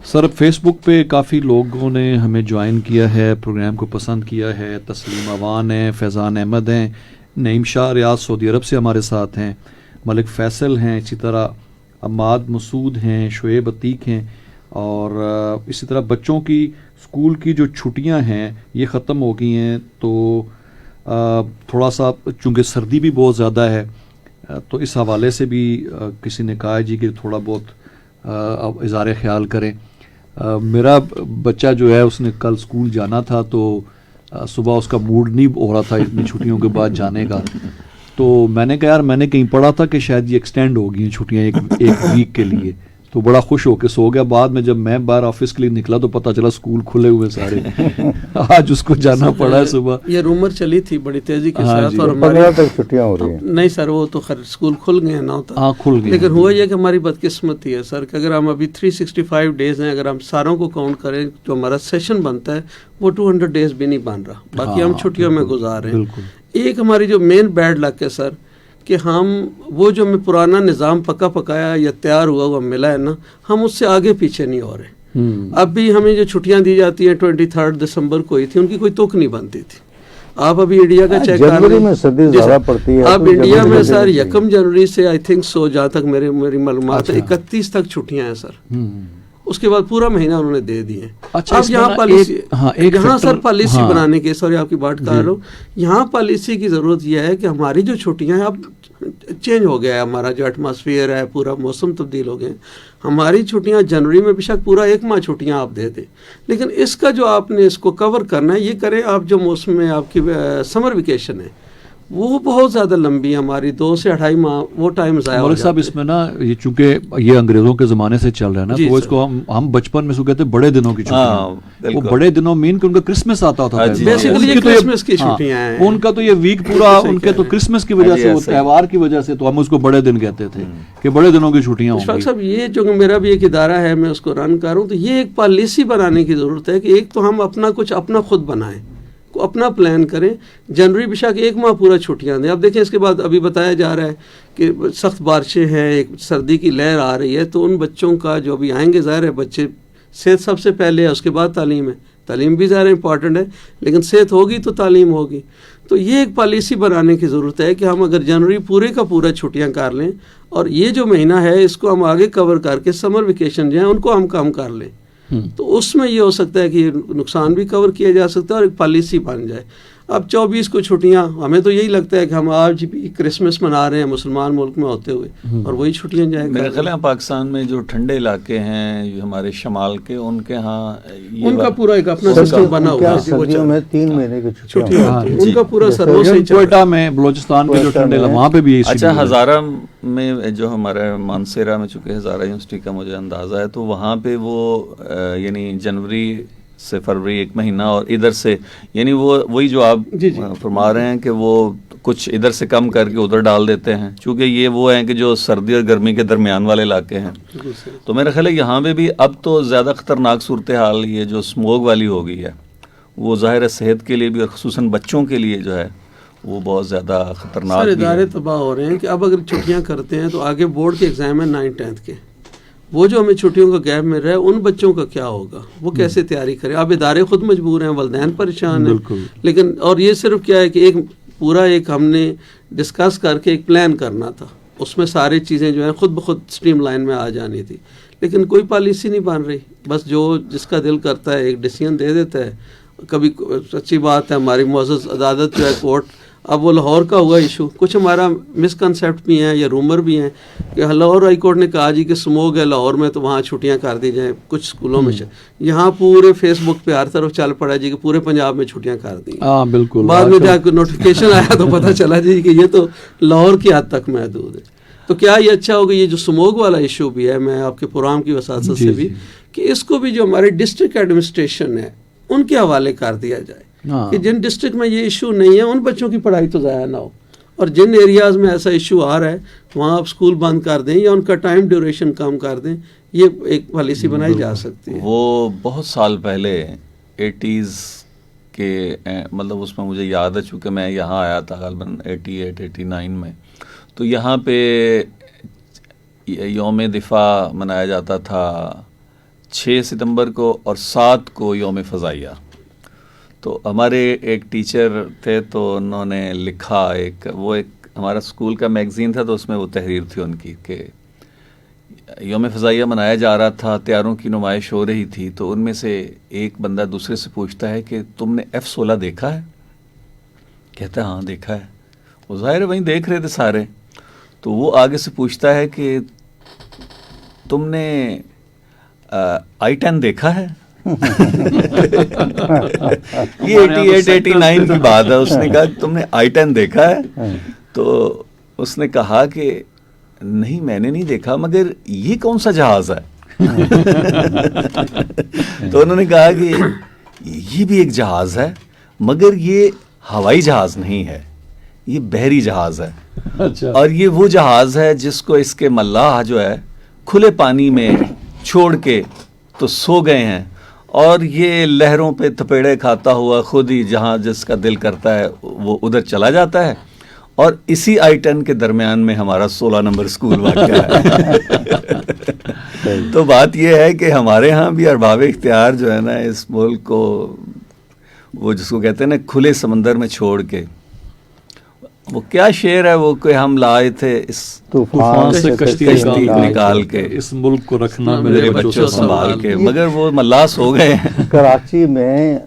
سر فیس بک پہ کافی لوگوں نے ہمیں جوائن کیا ہے, پروگرام کو پسند کیا ہے. تسلیم اوان ہیں, فیضان احمد ہیں, نعیم شاہ ریاض سعودی عرب سے ہمارے ساتھ ہیں, ملک فیصل ہیں, اسی طرح عماد مسعود ہیں, شعیب عتیق ہیں. اور اسی طرح بچوں کی اسکول کی جو چھٹیاں ہیں یہ ختم ہو گئی ہیں, تو تھوڑا سا چونکہ سردی بھی بہت زیادہ ہے, تو اس حوالے سے بھی کسی نے کہا جی کہ تھوڑا بہت اظہار خیال کریں. میرا بچہ جو ہے اس نے کل اسکول جانا تھا, تو صبح اس کا موڈ نہیں ہو رہا تھا اتنی چھٹیوں کے بعد جانے کا. تو میں نے کہا یار میں نے کہیں پڑھا تھا کہ شاید یہ ایکسٹینڈ ہو گئی ہیں چھٹیاں ایک ویک کے لیے. تو بڑا خوش ہو کے سو گیا. بعد میں جب میں باہر آفس کے لیے نکلا تو پتہ چلا اسکول کھلے ہوئے سارے. آج اس کو جانا پڑا ہے صبح. یہ رومر چلی تھی بڑی تیزی کے ساتھ, اور 15 تک چھٹیاں ہو رہی ہیں. نہیں سر, وہ تو خیر اسکول کھل گئے ہیں 9 تک. ہاں کھل گئے. لیکن ہوا یہ کہ ہماری بدقسمتی ہے سر کہ اگر ہم ابھی 365 ڈیز ہیں, اگر ہم ساروں کو کاؤنٹ کریں جو ہمارا سیشن بنتا ہے وہ 200 ڈیز بھی نہیں بن رہا. باقی ہم چھٹیوں میں گزار رہے ہیں. ایک ہماری جو مین بیڈ لک ہے سر کہ ہم وہ جو ہمیں پرانا نظام پکا پکایا یا تیار ہوا ملا ہے نا, ہم اس سے آگے پیچھے نہیں ہو رہے. اب بھی ہمیں جو چھٹیاں دی جاتی ہیں 23 دسمبر کو ہی تھی, ان کی کوئی توک نہیں بنتی تھی. آپ ابھی انڈیا کا چیک کر جنوری میں سردی زیادہ پڑتی ہے. اب انڈیا میں سر 1 جنوری سے آئی تھنک سو جہاں تک میری معلومات ہے 31 تک چھٹیاں ہیں سر. اس کے بعد پورا مہینہ انہوں نے دے دیے. اب یہاں پالیسی, یہاں سر پالیسی بنانے کی, سوری آپ کی بات کر رہا ہوں, یہاں پالیسی کی ضرورت یہ ہے کہ ہماری جو چھٹیاں ہیں اب چینج ہو گیا ہے, ہمارا جو ایٹماسفیئر ہے پورا موسم تبدیل ہو گئے. ہماری چھٹیاں جنوری میں بے شک پورا 1 ماہ چھٹیاں آپ دے دیں, لیکن اس کا جو آپ نے اس کو کور کرنا ہے یہ کریں آپ جو موسم میں آپ کی سمر ویکیشن ہے وہ بہت زیادہ لمبی ہے ہماری, 2 سے 2.5 ماہ وہ ٹائم ضائع ہو جاتا ہے. صاحب اس میں نا یہ چونکہ یہ انگریزوں کے زمانے سے چل رہا ہے نا, تو اس کو ہم بچپن میں اس کو کہتے ہیں بڑے دنوں کی چھٹیاں. وہ بڑے دنوں مین کہ ان کا کرسمس آتا ہوتا ہے, بیسیکلی کرسمس کی چھٹیاں ہیں ان کا, تو یہ ویک پورا ان کے تو کرسمس کی وجہ سے, تہوار کی وجہ سے, تو ہم اس کو بڑے دن کہتے تھے کہ بڑے دنوں کی چھٹیاں ہوں گی. صاحب یہ جو میرا بھی ایک ادارہ ہے میں اس کو رن کر رہا ہوں, تو یہ ایک پالیسی بنانے کی ضرورت ہے کہ ایک تو ہم اپنا کچھ اپنا خود بنائیں, کو اپنا پلان کریں. جنوری بے شک 1 ماہ پورا چھٹیاں دیں. اب دیکھیں اس کے بعد ابھی بتایا جا رہا ہے کہ سخت بارشیں ہیں, ایک سردی کی لہر آ رہی ہے, تو ان بچوں کا جو ابھی آئیں گے, ظاہر ہے بچے صحت سب سے پہلے ہے, اس کے بعد تعلیم ہے. تعلیم بھی ظاہر امپورٹنٹ ہے, لیکن صحت ہوگی تو تعلیم ہوگی. تو یہ ایک پالیسی بنانے کی ضرورت ہے کہ ہم اگر جنوری پورے کا پورا چھٹیاں کر لیں, اور یہ جو مہینہ ہے اس کو ہم آگے کور کر کے سمر ویکیشن جو ہیں ان کو ہم کم کر لیں. تو اس میں یہ ہو سکتا ہے کہ نقصان بھی کور کیا جا سکتا ہے اور ایک پالیسی بن جائے. اب 24 کو چھٹیاں, ہمیں تو یہی لگتا ہے کہ ہم آج بھی کرسمس منا رہے ہیں مسلمان ملک میں ہوتے ہوئے, اور وہی چھٹیاں جائیں. میرے خیال ہے پاکستان میں جو ٹھنڈے علاقے ہیں ہمارے شمال کے, ان کے ہاں ان کا پورا ایک اپنا سسٹم بنا ہوا ہے. سردیوں میں 3 مہینے کی چھٹیاں ان کا پورا سروس ہی چل کوئٹہ میں, بلوچستان کے جو ٹھنڈے وہاں پہ بھی. اچھا, ہزارہ میں جو ہمارے مانسیرا میں چونکہ ہزارہ یونیورسٹی کا مجھے اندازہ ہے, تو وہاں پہ وہ یعنی جنوری سے فروری 1 مہینہ, اور ادھر سے یعنی وہ وہی جو آپ فرما رہے ہیں کہ وہ کچھ ادھر سے کم کر کے ادھر ڈال دیتے ہیں، چونکہ یہ وہ ہیں کہ جو سردی اور گرمی کے درمیان والے علاقے ہیں. تو میرا خیال ہے یہاں پہ بھی اب تو زیادہ خطرناک صورتحال یہ جو اسموگ والی ہو گئی ہے، وہ ظاہر ہے صحت کے لیے بھی اور خصوصاً بچوں کے لیے جو ہے وہ بہت زیادہ خطرناک سر بھی ادارے ہے. تباہ ہو رہے ہیں کہ اب اگر چھٹیاں کرتے ہیں تو آگے بورڈ کے ایگزام ہیں 9th 10th کے، وہ جو ہمیں چھٹیوں کا گیپ مل رہا ہے ان بچوں کا کیا ہوگا، وہ کیسے تیاری کریں؟ اب ادارے خود مجبور ہیں، والدین پریشان ہیں. لیکن اور یہ صرف کیا ہے کہ ایک پورا ایک ہم نے ڈسکس کر کے ایک پلان کرنا تھا، اس میں ساری چیزیں جو ہیں خود بخود اسٹریم لائن میں آ جانی تھی، لیکن کوئی پالیسی نہیں بن رہی. بس جو جس کا دل کرتا ہے ایک ڈیسیژن دے دیتا ہے. کبھی سچی بات ہے ہماری معزز عدالت جو ہے کورٹ، اب وہ لاہور کا ہوا ایشو، کچھ ہمارا مسکنسیپٹ بھی ہیں یا رومر بھی ہیں کہ لاہور ہائی کورٹ نے کہا جی کہ سموگ ہے لاہور میں تو وہاں چھٹیاں کر دی جائیں کچھ اسکولوں میں. یہاں پورے فیس بک پہ ہر طرف چل پڑا جی کہ پورے پنجاب میں چھٹیاں کر دی. ہاں بالکل. بعد میں جا کے نوٹیفیکیشن آیا تو پتہ چلا جی کہ یہ تو لاہور کی حد تک محدود ہے. تو کیا یہ اچھا ہوگا یہ جو سموگ والا ایشو بھی ہے، میں آپ کے پروگرام کی وساطت سے بھی کہ اس کو بھی جو ہمارے ڈسٹرکٹ ایڈمنسٹریشن ہے ان کے حوالے کر دیا جائے کہ جن ڈسٹرکٹ میں یہ ایشو نہیں ہے ان بچوں کی پڑھائی تو ضائع نہ ہو، اور جن ایریاز میں ایسا ایشو آ رہا ہے وہاں آپ اسکول بند کر دیں یا ان کا ٹائم ڈیوریشن کم کر دیں. یہ ایک پالیسی بنائی جا سکتی ہے. وہ بہت سال پہلے 80s کے مطلب اس میں مجھے یاد ہے، چونکہ میں یہاں آیا تھا غالباً 88-89 میں، تو یہاں پہ یوم دفاع منایا جاتا تھا 6 ستمبر کو اور 7 کو یوم فضائیہ. تو ہمارے ایک ٹیچر تھے تو انہوں نے لکھا، ایک ہمارا اسکول کا میگزین تھا تو اس میں وہ تحریر تھی ان کی کہ یوم فضائیہ منایا جا رہا تھا، تیاروں کی نمائش ہو رہی تھی، تو ان میں سے ایک بندہ دوسرے سے پوچھتا ہے کہ تم نے F-16 دیکھا ہے؟ کہتا ہے ہاں دیکھا ہے. وہ ظاہر ہے وہیں دیکھ رہے تھے سارے. تو وہ آگے سے پوچھتا ہے کہ تم نے I-10 دیکھا ہے؟ یہ 88-89 کی بات ہے. اس نے کہا تم نے I-10 دیکھا ہے؟ تو اس نے کہا کہ نہیں میں نے نہیں دیکھا، مگر یہ کون سا جہاز ہے؟ تو انہوں نے کہا کہ یہ بھی ایک جہاز ہے مگر یہ ہوائی جہاز نہیں ہے، یہ بحری جہاز ہے. اور یہ وہ جہاز ہے جس کو اس کے ملاح جو ہے کھلے پانی میں چھوڑ کے تو سو گئے ہیں، اور یہ لہروں پہ تھپیڑے کھاتا ہوا خود ہی جہاں جس کا دل کرتا ہے وہ ادھر چلا جاتا ہے. اور اسی I-10 کے درمیان میں ہمارا 16 نمبر اسکول واقع ہے. تو بات یہ ہے کہ ہمارے ہاں بھی ارباب اختیار جو ہے نا اس ملک کو، وہ جس کو کہتے ہیں نا کھلے سمندر میں چھوڑ کے، وہ کیا شعر ہے وہ کہ ہم لائے تھے اس طوفان سے کشتی نکال کے، اس ملک کو رکھنا میرے بچوں سنبھال کے، مگر وہ ملاس ہو گئے ہیں. کراچی میں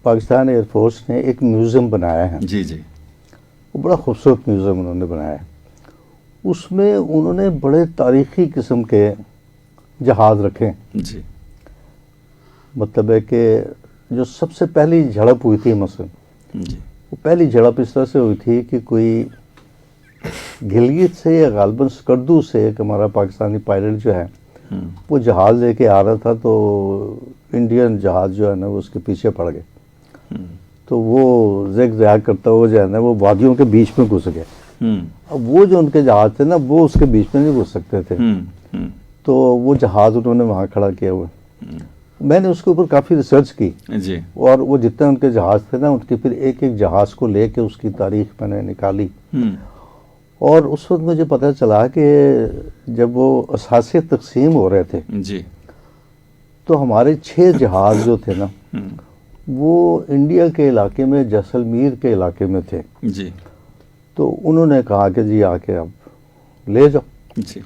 پاکستان ایئر فورس نے ایک میوزیم بنایا ہے. جی جی. وہ بڑا خوبصورت میوزیم انہوں نے بنایا ہے. اس میں انہوں نے بڑے تاریخی قسم کے جہاز رکھے. جی. مطلب ہے کہ جو سب سے پہلی جھڑپ ہوئی تھی مثلا، جی. وہ پہلی جھڑپ اس طرح سے ہوئی تھی کہ کوئی گلگت سے یا غالباً سکردو سے ایک ہمارا پاکستانی پائلٹ جو ہے وہ جہاز لے کے آ رہا تھا، تو انڈین جہاز جو ہے نا وہ اس کے پیچھے پڑ گئے. تو وہ زیگ زیگ کرتا ہوا جو ہے نا وہ وادیوں کے بیچ میں گھس گئے. اب وہ جو ان کے جہاز تھے نا وہ اس کے بیچ میں نہیں گھس سکتے تھے، تو وہ جہاز انہوں نے وہاں کھڑا کیا ہوا. میں نے اس کے اوپر کافی ریسرچ کی جی. اور وہ جتنے ان کے جہاز تھے نا ان کے پھر ایک ایک جہاز کو لے کے اس کی تاریخ میں نے نکالی. اور اس وقت مجھے پتہ چلا کہ جب وہ اثاثے تقسیم ہو رہے تھے جی تو ہمارے 6 جہاز جو تھے نا وہ انڈیا کے علاقے میں جیسلمیر کے علاقے میں تھے. جی. تو انہوں نے کہا کہ جی آ کے اب لے جاؤ. جی.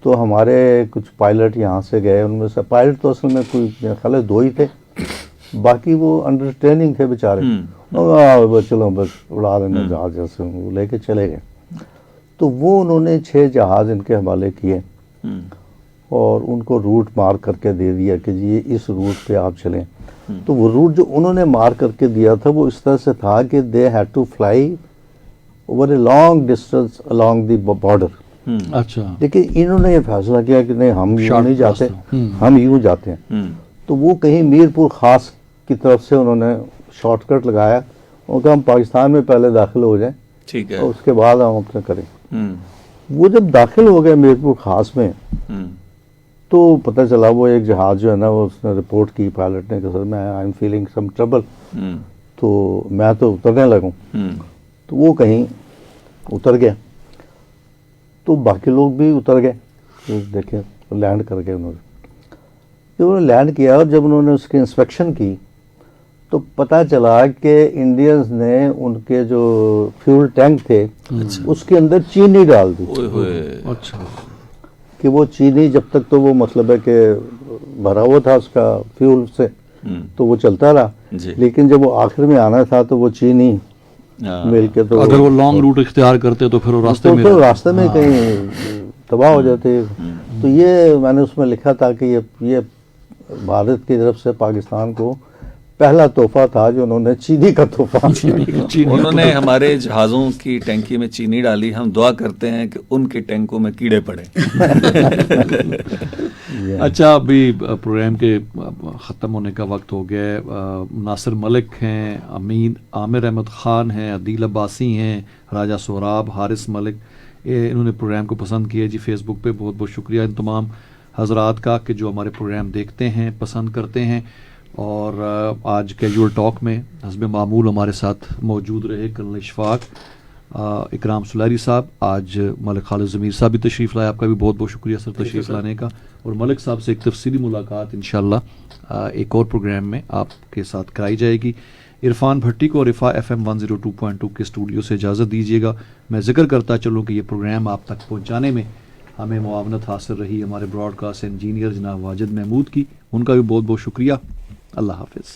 تو ہمارے کچھ پائلٹ یہاں سے گئے، ان میں سے پائلٹ تو اصل میں کوئی میرے خیال ہے 2 ہی تھے، باقی وہ انڈر ٹریننگ تھے بیچارے. چلو بس اڑا لینا جہاز، جیسے وہ لے کے چلے گئے. تو وہ انہوں نے 6 جہاز ان کے حوالے کیے اور ان کو روٹ مارک کر کے دے دیا کہ جی اس روٹ پہ آپ چلیں. تو وہ روٹ جو انہوں نے مارک کر کے دیا تھا وہ اس طرح سے تھا کہ they had to fly over a long distance along the border. اچھا. لیکن انہوں نے یہ فیصلہ کیا کہ نہیں ہم یوں نہیں جاتے، ہم یوں جاتے ہیں. تو وہ کہیں میرپور خاص کی طرف سے انہوں نے شارٹ کٹ لگایا ان کا ہم پاکستان میں پہلے داخل ہو جائیں ٹھیک ہے. اور اس کے بعد ہم اپنا کریں. ہم، وہ جب داخل ہو گئے میرپور خاص میں ہم، تو پتہ چلا وہ ایک جہاز جو ہے نا وہ اس نے رپورٹ کی پائلٹ نے کہ سر میں I am feeling some trouble. ہم، تو میں تو اترنے لگوں ہم، تو وہ کہیں اتر گیا تو باقی لوگ بھی اتر گئے. تو دیکھیں لینڈ کر کے انہوں نے جب انہوں نے لینڈ کیا اور جب انہوں نے اس کی انسپیکشن کی تو پتہ چلا کہ انڈینز نے ان کے جو فیول ٹینک تھے اس کے اندر چینی ڈال دی. اوئے ہوئے. اچھا. کہ وہ چینی جب تک تو وہ مطلب ہے کہ بھرا ہوا تھا اس کا فیول سے ہم، تو وہ چلتا رہا جی. لیکن جب وہ آخر میں آنا تھا تو وہ چینی ہاں. مل کے تو اگر وہ لانگ روٹ اختیار کرتے تو پھر وہ راستے میں تو راستے میں کہیں تباہ ہو جاتے. تو یہ میں نے اس میں لکھا تھا کہ یہ بھارت کی طرف سے پاکستان کو پہلا تحفہ تھا جو انہوں نے چینی کا تحفہ انہوں نے ہمارے جہازوں کی ٹینکی میں چینی ڈالی. ہم دعا کرتے ہیں کہ ان کی ٹینکوں میں کیڑے پڑے. اچھا ابھی پروگرام کے ختم ہونے کا وقت ہو گیا ہے. ناصر ملک ہیں, امین عامر احمد خان ہیں, عدیل عباسی ہیں, راجہ سہراب, حارث ملک, انہوں نے پروگرام کو پسند کیا جی. فیس بک پہ بہت بہت شکریہ ان تمام حضرات کا کہ جو ہمارے پروگرام دیکھتے ہیں, پسند کرتے ہیں. اور آج کیجول ٹاک میں حسب معمول ہمارے ساتھ موجود رہے کرنل اشفاق, اکرام سلاری صاحب, آج ملک خالد ضمیر صاحب بھی تشریف لائے. آپ کا بھی بہت بہت شکریہ سر تشریف لانے کا. اور ملک صاحب سے ایک تفصیلی ملاقات انشاءاللہ ایک اور پروگرام میں آپ کے ساتھ کرائی جائے گی. عرفان بھٹی کو رفا FM 102.2 کے اسٹوڈیو سے اجازت دیجیے گا. میں ذکر کرتا چلوں کہ یہ پروگرام آپ تک پہنچانے میں ہمیں معاونت حاصل رہی ہمارے براڈ کاسٹ انجینئر جناب واجد محمود کی. ان کا بھی بہت بہت شکریہ. اللہ حافظ.